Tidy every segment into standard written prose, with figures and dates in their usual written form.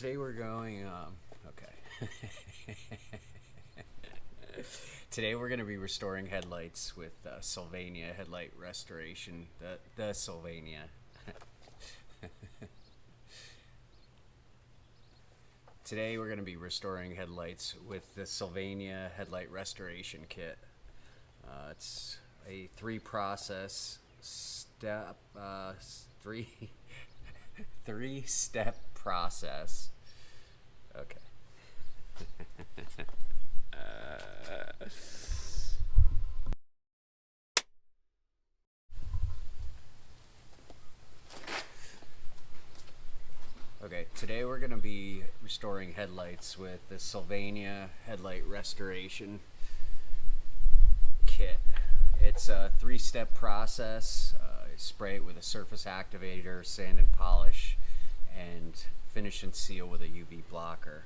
today we're going, okay. Today we're going to be restoring headlights with Sylvania Headlight Restoration, the Sylvania. Today we're going to be restoring headlights with the Sylvania Headlight Restoration Kit. It's a three-step process. Okay. Okay, today we're going to be restoring headlights with the Sylvania Headlight Restoration Kit. It's a three-step process. Spray it with a surface activator, sand and polish, and finish and seal with a UV blocker.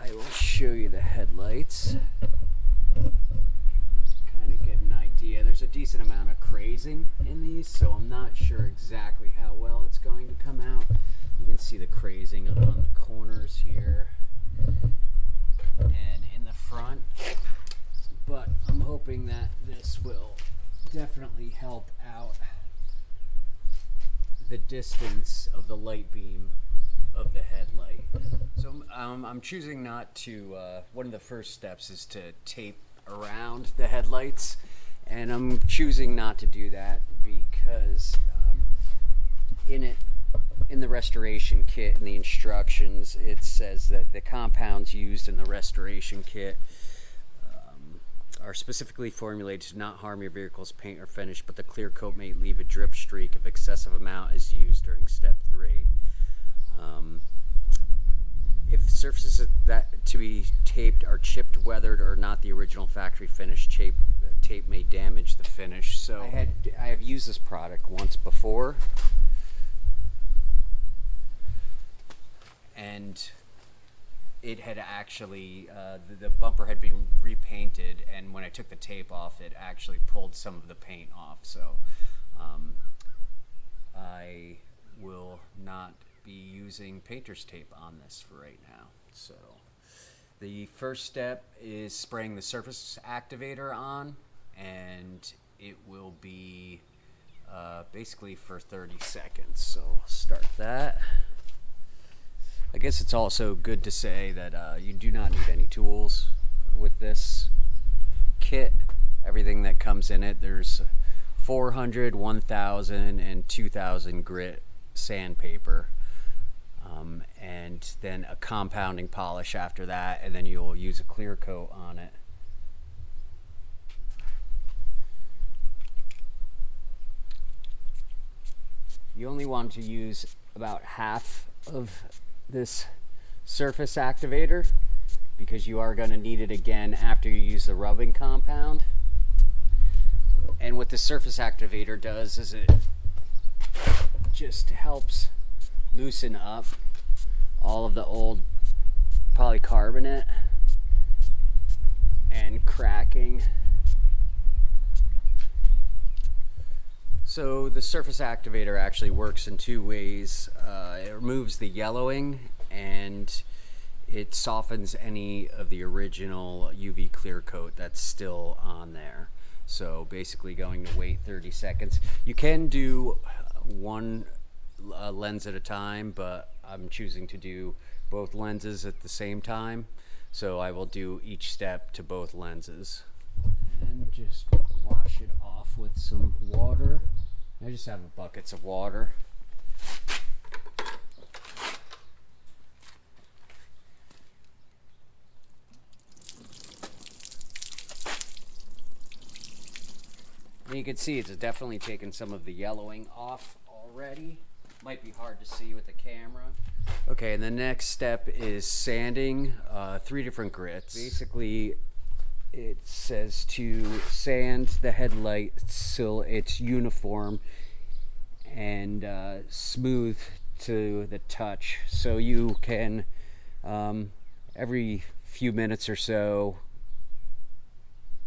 I will show you the headlights. Kind of get an idea. There's a decent amount of crazing in these, so I'm not sure exactly how well it's going to come out. You can see the crazing on the corners here and in the front, but I'm hoping that this will definitely help out the distance of the light beam of the headlight. So I'm choosing not to, one of the first steps is to tape around the headlights, and I'm choosing not to do that because in the restoration kit, in the instructions, it says that the compounds used in the restoration kit are specifically formulated to not harm your vehicle's paint or finish, but the clear coat may leave a drip streak if excessive amount is used during step 3. If surfaces that to be taped are chipped, weathered, or not the original factory finish, tape may damage the finish. So I have used this product once before, and it had actually, the bumper had been repainted, and when I took the tape off, it actually pulled some of the paint off. So I will not be using painter's tape on this for right now. So the first step is spraying the surface activator on, and it will be basically for 30 seconds. So I'll start that. I guess it's also good to say that you do not need any tools with this kit. Everything that comes in it, there's 400, 1000, and 2000 grit sandpaper, and then a compounding polish after that, and then you'll use a clear coat on it. You only want to use about half of this surface activator because you are going to need it again after you use the rubbing compound. And what the surface activator does is it just helps loosen up all of the old polycarbonate and cracking. So the surface activator actually works in two ways. It removes the yellowing, and it softens any of the original UV clear coat that's still on there. So basically going to wait 30 seconds. You can do one lens at a time, but I'm choosing to do both lenses at the same time. So I will do each step to both lenses. And just wash it off with some water. I just have buckets of water. And you can see it's definitely taken some of the yellowing off already. Might be hard to see with the camera. Okay, and the next step is sanding 3 different grits. Basically, it says to sand the headlight so it's uniform and smooth to the touch, so you can every few minutes or so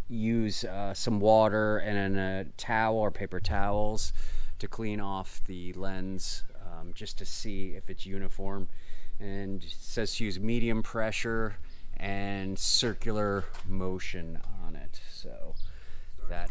use some water and a towel or paper towels to clean off the lens just to see if it's uniform. And it says to use medium pressure and circular motion on it. So that.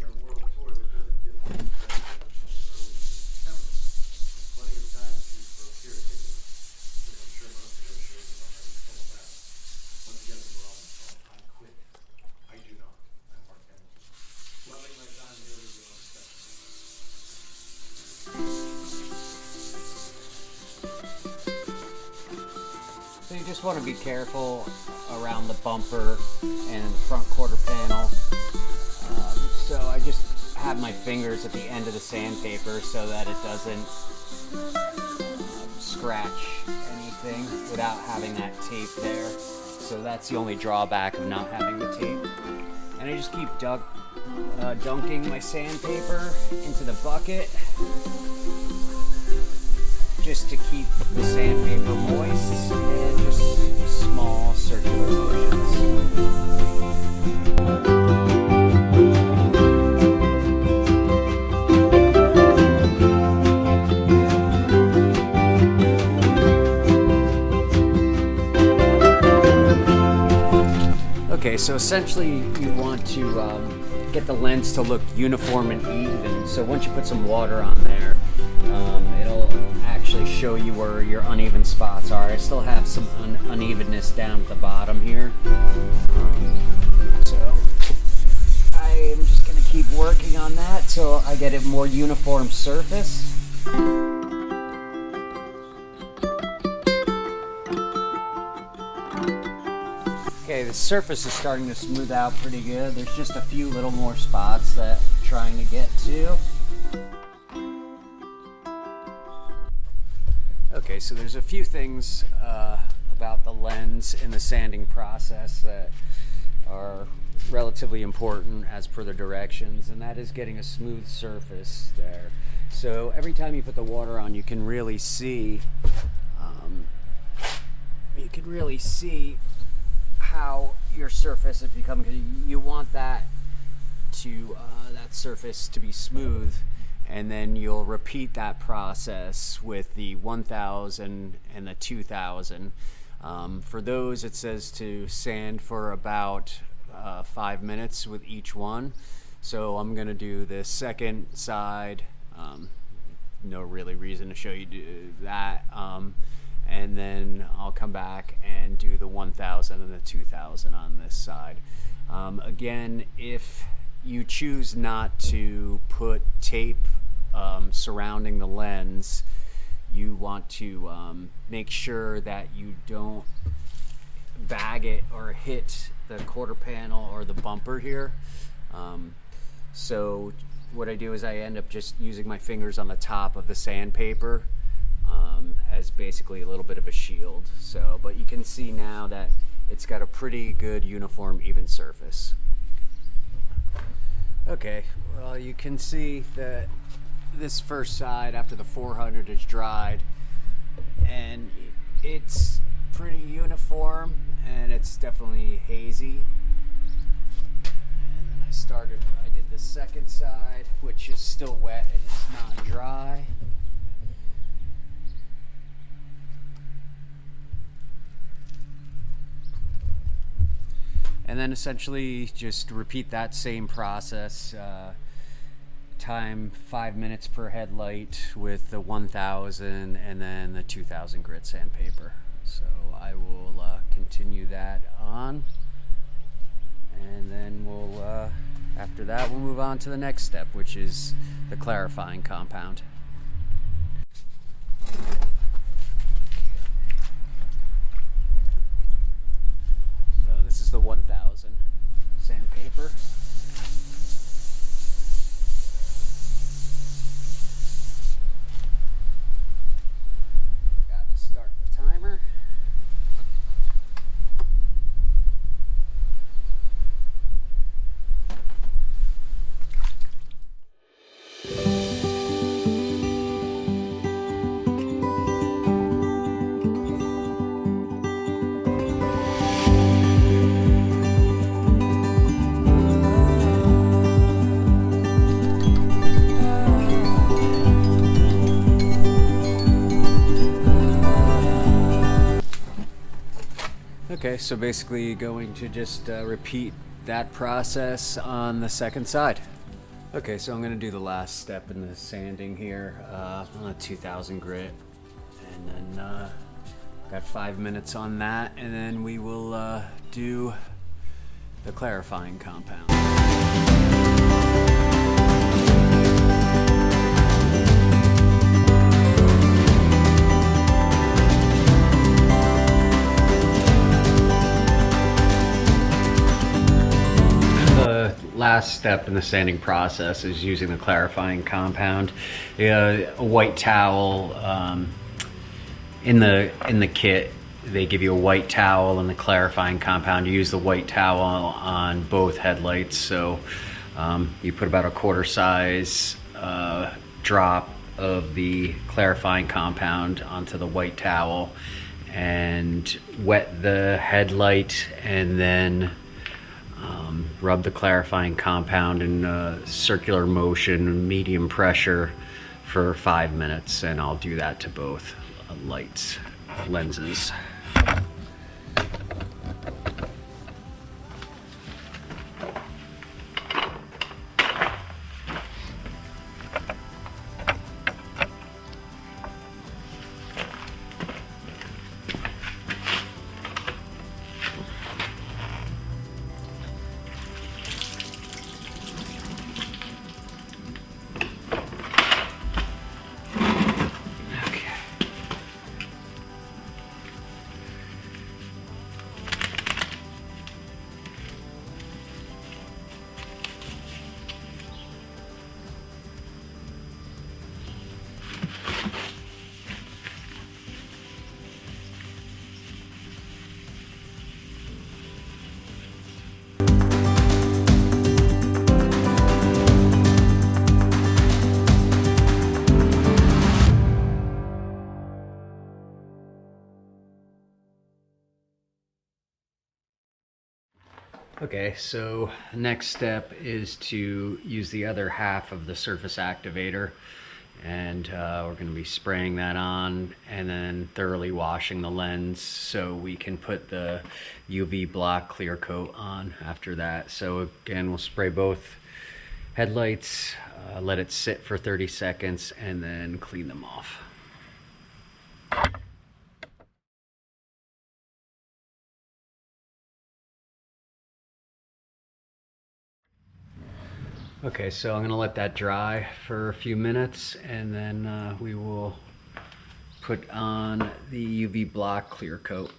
So you just want to be careful around the bumper and the front quarter panel. So I just have my fingers at the end of the sandpaper so that it doesn't scratch anything without having that tape there. So that's the only drawback of not having the tape. And I just keep dunking my sandpaper into the bucket just to keep the sandpaper moist, and just small circular motions. Okay, so essentially you want to get the lens to look uniform and even. So once you put some water on there, it'll actually show you where your uneven spots are. I still have some unevenness down at the bottom here. So I am just going to keep working on that till I get a more uniform surface. Okay, the surface is starting to smooth out pretty good. There's just a few little more spots that I'm trying to get to. Okay, so there's a few things about the lens in the sanding process that are relatively important as per the directions, and that is getting a smooth surface there. So every time you put the water on, you can really see how your surface is becoming, because you want that surface to be smooth, and then you'll repeat that process with the 1000 and the 2000. For those, it says to sand for about 5 minutes with each one. So I'm gonna do the second side. No really reason to show you that. And then I'll come back and do the 1000 and the 2000 on this side. Again, if you choose not to put tape surrounding the lens, you want to make sure that you don't bag it or hit the quarter panel or the bumper here. So what I do is I end up just using my fingers on the top of the sandpaper as basically a little bit of a shield. So, but you can see now that it's got a pretty good uniform, even surface. Okay, well, you can see that this first side after the 400 is dried, and it's pretty uniform, and it's definitely hazy. And then I did the second side, which is still wet and it's not dry. And then essentially just repeat that same process. Time 5 minutes per headlight with the 1000 and then the 2000 grit sandpaper. So I will continue that on, and then we'll after that we'll move on to the next step, which is the clarifying compound. So this is the 1000 sandpaper. Forgot to start the timer. Okay, so basically going to just repeat that process on the second side. Okay, so I'm going to do the last step in the sanding here on a 2000 grit, and then got 5 minutes on that, and then we will do the clarifying compound. Last step in the sanding process is using the clarifying compound. A white towel in the kit, they give you a white towel and the clarifying compound. You use the white towel on both headlights, so you put about a quarter size drop of the clarifying compound onto the white towel and wet the headlight, and then rub the clarifying compound in circular motion, medium pressure for 5 minutes, and I'll do that to both lenses. Okay, so next step is to use the other half of the surface activator, and we're going to be spraying that on and then thoroughly washing the lens so we can put the UV block clear coat on after that. So again, we'll spray both headlights, let it sit for 30 seconds, and then clean them off. Okay, so I'm going to let that dry for a few minutes, and then we will put on the UV block clear coat.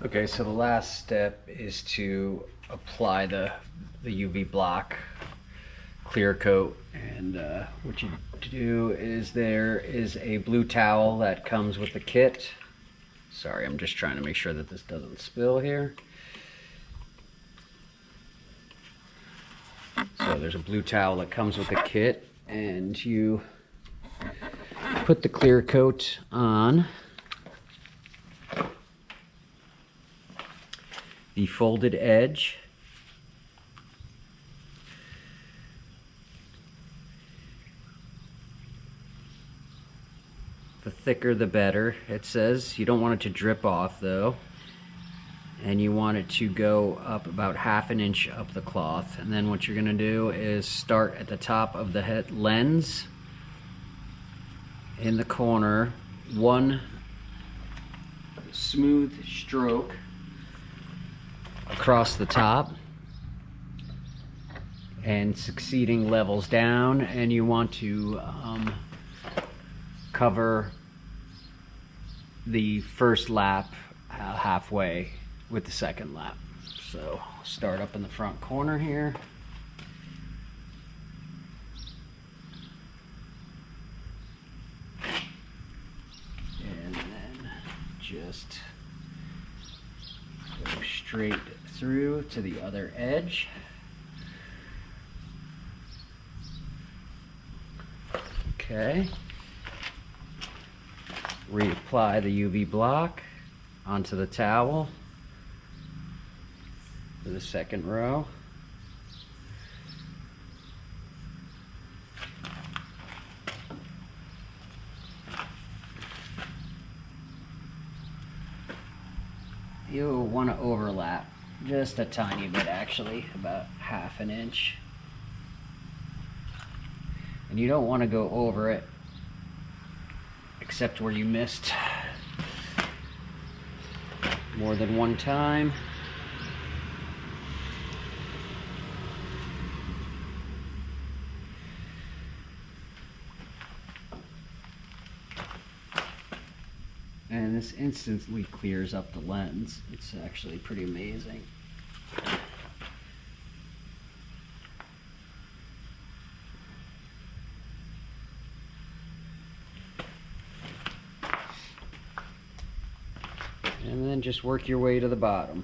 Okay, so the last step is to apply the UV block clear coat, and what you do is there is a blue towel that comes with the kit. Sorry, I'm just trying to make sure that this doesn't spill here. So there's a blue towel that comes with the kit, and you put the clear coat on the folded edge. The thicker the better, it says. You don't want it to drip off though. And you want it to go up about ½ an inch up the cloth. And then what you're gonna do is start at the top of the head lens in the corner, one smooth stroke across the top and succeeding levels down, and you want to cover the first lap halfway with the second lap. So start up in the front corner here. And then just go straight through to the other edge. Okay. Reapply the UV block onto the towel for the second row. you'll want to overlap just a tiny bit, actually, about 1/2 inch. And you don't want to go over it except where you missed more than one time. And this instantly clears up the lens. It's actually pretty amazing. And then just work your way to the bottom.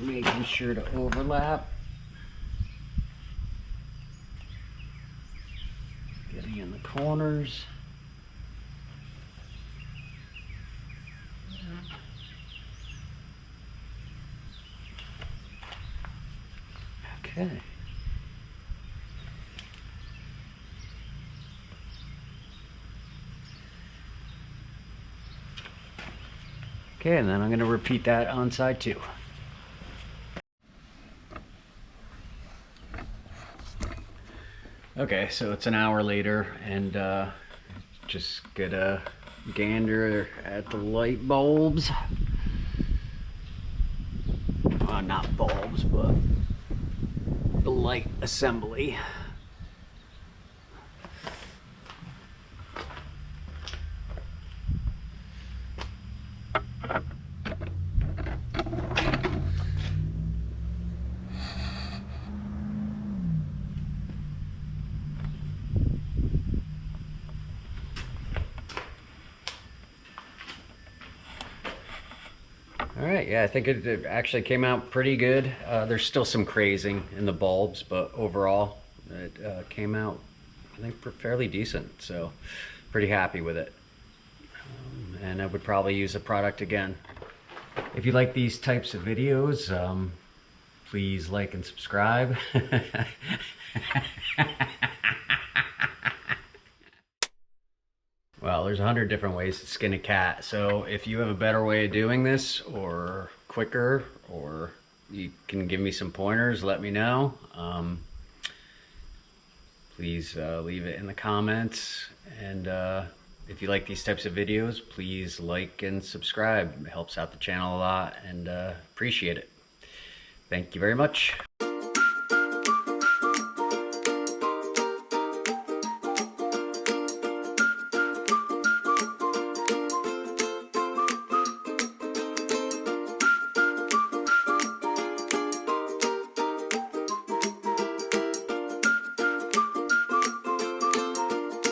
Making sure to overlap. Getting in the corners. Okay. Okay, and then I'm going to repeat that on side 2. Okay, so it's an hour later, and just get a gander at the light bulbs. Not bulbs, but the light assembly. All right, yeah, I think it actually came out pretty good. There's still some crazing in the bulbs, but overall it came out, I think, fairly decent. So pretty happy with it. And I would probably use the product again. If you like these types of videos, please like and subscribe. Well, there's 100 different ways to skin a cat. So if you have a better way of doing this, or quicker, or you can give me some pointers, let me know. Please leave it in the comments. And if you like these types of videos, please like and subscribe. It helps out the channel a lot, and appreciate it. Thank you very much.